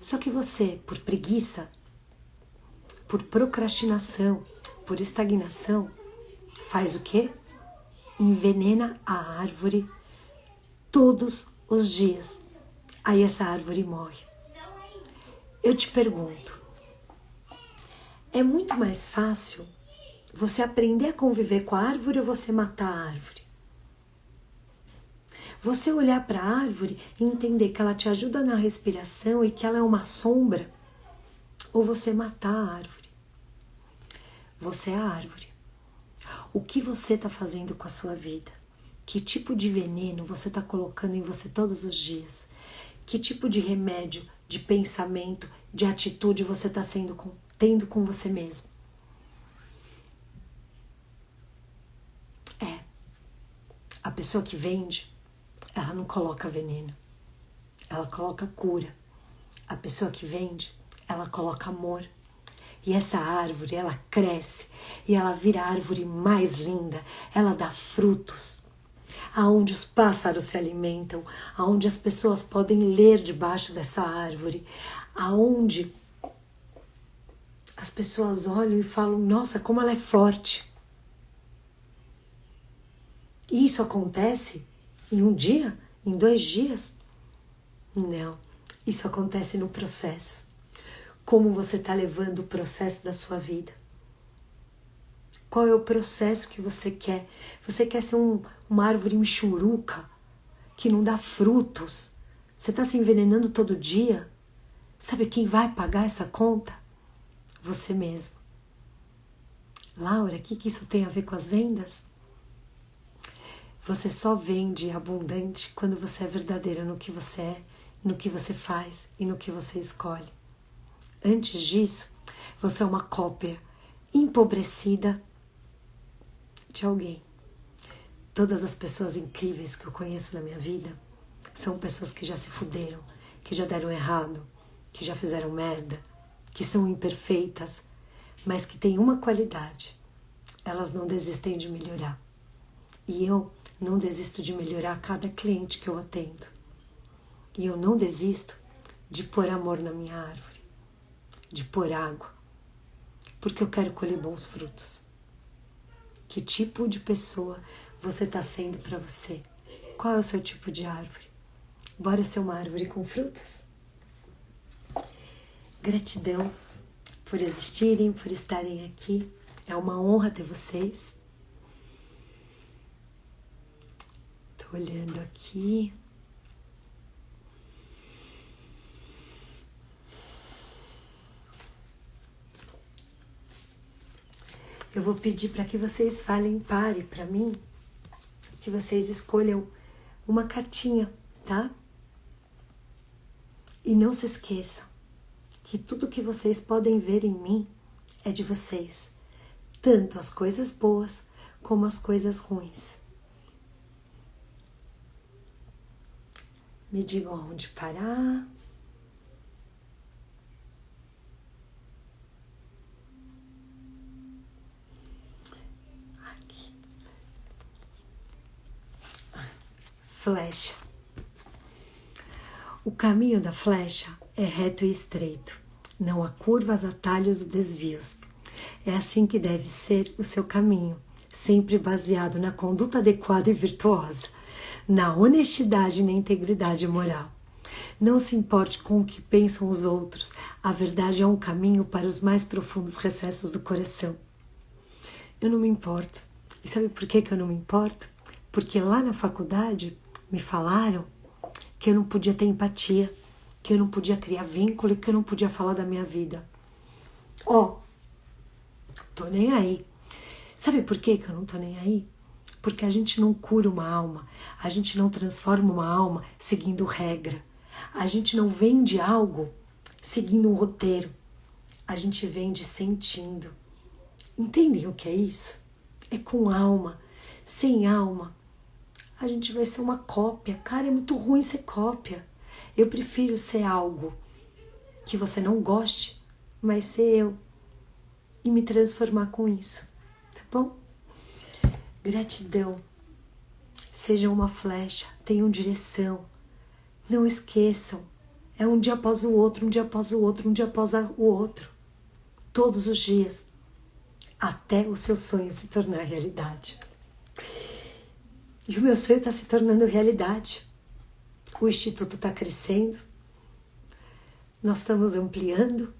Só que você, por preguiça, por procrastinação, por estagnação, faz o quê? Envenena a árvore todos os dias. Aí essa árvore morre. Eu te pergunto, é muito mais fácil você aprender a conviver com a árvore ou você matar a árvore? Você olhar para a árvore e entender que ela te ajuda na respiração e que ela é uma sombra, ou você matar a árvore? Você é a árvore. O que você está fazendo com a sua vida? Que tipo de veneno você está colocando em você todos os dias? Que tipo de remédio, de pensamento, de atitude você está tendo com você mesmo? A pessoa que vende, ela não coloca veneno, ela coloca cura. A pessoa que vende, ela coloca amor. E essa árvore, ela cresce e ela vira a árvore mais linda, ela dá frutos, aonde os pássaros se alimentam, aonde as pessoas podem ler debaixo dessa árvore, aonde as pessoas olham e falam, nossa, como ela é forte. E isso acontece em 1 dia? Em 2 dias? Não, isso acontece no processo. Como você está levando o processo da sua vida? Qual é o processo que você quer? Você quer ser uma árvore michuruca que não dá frutos? Você está se envenenando todo dia? Sabe quem vai pagar essa conta? Você mesmo. Laura, o que isso tem a ver com as vendas? Você só vende abundante quando você é verdadeira no que você é, no que você faz e no que você escolhe. Antes disso, você é uma cópia empobrecida de alguém. Todas as pessoas incríveis que eu conheço na minha vida são pessoas que já se fuderam, que já deram errado, que já fizeram merda, que são imperfeitas, mas que têm uma qualidade. Elas não desistem de melhorar. E eu não desisto de melhorar a cada cliente que eu atendo. E eu não desisto de pôr amor na minha árvore, de pôr água, porque eu quero colher bons frutos. Que tipo de pessoa você está sendo para você? Qual é o seu tipo de árvore? Bora ser uma árvore com frutos? Gratidão por existirem, por estarem aqui. É uma honra ter vocês. Tô olhando aqui. Eu vou pedir para que vocês falem pare para mim, que vocês escolham uma cartinha, tá? E não se esqueçam que tudo que vocês podem ver em mim é de vocês, tanto as coisas boas como as coisas ruins. Me digam aonde parar. Aqui. Flecha. O caminho da flecha é reto e estreito. Não há curvas, atalhos ou desvios. É assim que deve ser o seu caminho, sempre baseado na conduta adequada e virtuosa, na honestidade e na integridade moral. Não se importe com o que pensam os outros. A verdade é um caminho para os mais profundos recessos do coração. Eu não me importo. E sabe por que eu não me importo? Porque lá na faculdade me falaram que eu não podia ter empatia, que eu não podia criar vínculo e que eu não podia falar da minha vida. Tô nem aí. Sabe por que eu não tô nem aí? Porque a gente não cura uma alma, a gente não transforma uma alma seguindo regra. A gente não vende algo seguindo um roteiro. A gente vende sentindo. Entendem o que é isso? É com alma. Sem alma, a gente vai ser uma cópia. Cara, é muito ruim ser cópia. Eu prefiro ser algo que você não goste, mas ser eu. E me transformar com isso. Tá bom? Gratidão. Sejam uma flecha. Tenham direção. Não esqueçam. É um dia após o outro, um dia após o outro, um dia após o outro. Todos os dias. Até o seu sonho se tornar realidade. E o meu sonho está se tornando realidade. O Instituto está crescendo. Nós estamos ampliando.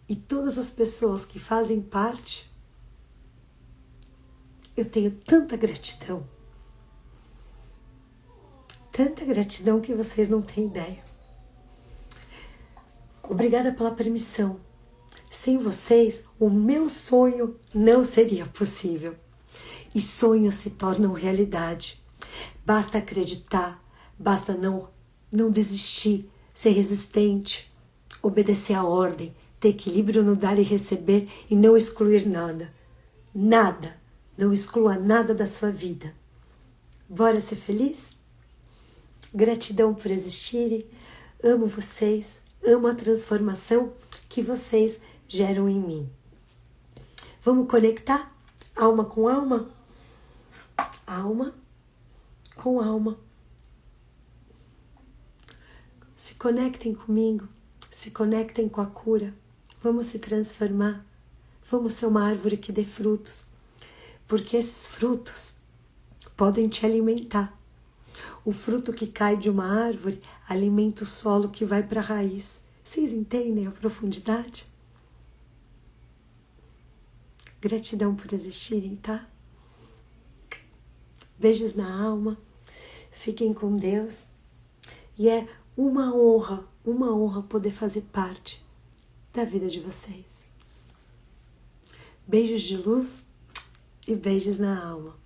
E todas as pessoas que fazem parte, eu tenho tanta gratidão. Tanta gratidão que vocês não têm ideia. Obrigada pela permissão. Sem vocês, o meu sonho não seria possível. E sonhos se tornam realidade. Basta acreditar, basta não desistir, ser resistente, obedecer à ordem, ter equilíbrio no dar e receber e não excluir nada. Nada. Não exclua nada da sua vida. Bora ser feliz? Gratidão por existirem. Amo vocês. Amo a transformação que vocês geram em mim. Vamos conectar? Alma com alma? Alma com alma. Se conectem comigo. Se conectem com a cura. Vamos se transformar. Vamos ser uma árvore que dê frutos. Porque esses frutos podem te alimentar. O fruto que cai de uma árvore alimenta o solo que vai para a raiz. Vocês entendem a profundidade? Gratidão por existirem, tá? Beijos na alma. Fiquem com Deus. E é uma honra poder fazer parte da vida de vocês. Beijos de luz e beijos na alma.